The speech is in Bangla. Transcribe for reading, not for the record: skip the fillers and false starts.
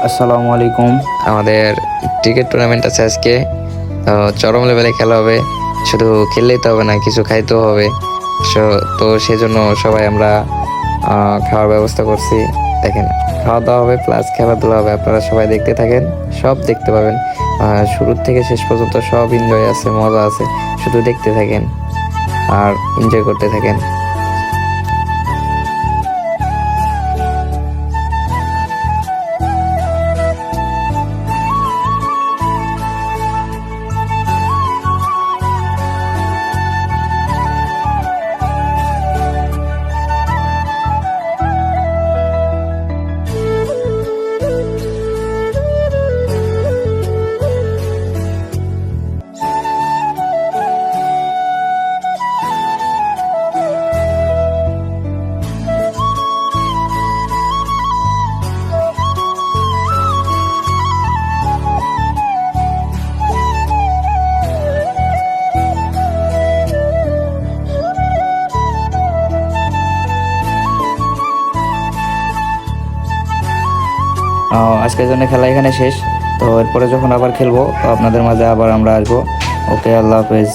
আসসালামু আলাইকুম। আমাদের ক্রিকেট টুর্নামেন্ট আছে আজকে, তো চরম লেভেলে খেলা হবে। শুধু খেললেই তো হবে না, কিছু খাইতেও হবে। তো সেজন্য সবাই আমরা খাওয়ার ব্যবস্থা করছি। দেখেন, খাওয়া দাওয়া হবে প্লাস খেলাধুলা হবে। আপনারা সবাই দেখতে থাকেন, সব দেখতে পাবেন। শুরু থেকে শেষ পর্যন্ত সব এনজয় আছে, মজা আছে। শুধু দেখতে থাকেন আর এনজয় করতে থাকেন। আজকের জন্য খেলা এখানে শেষ। তো এরপরে যখন আবার খেলবো, তো আপনাদের মাঝে আবার আমরা আসবো। ওকে, আল্লাহ হাফেজ।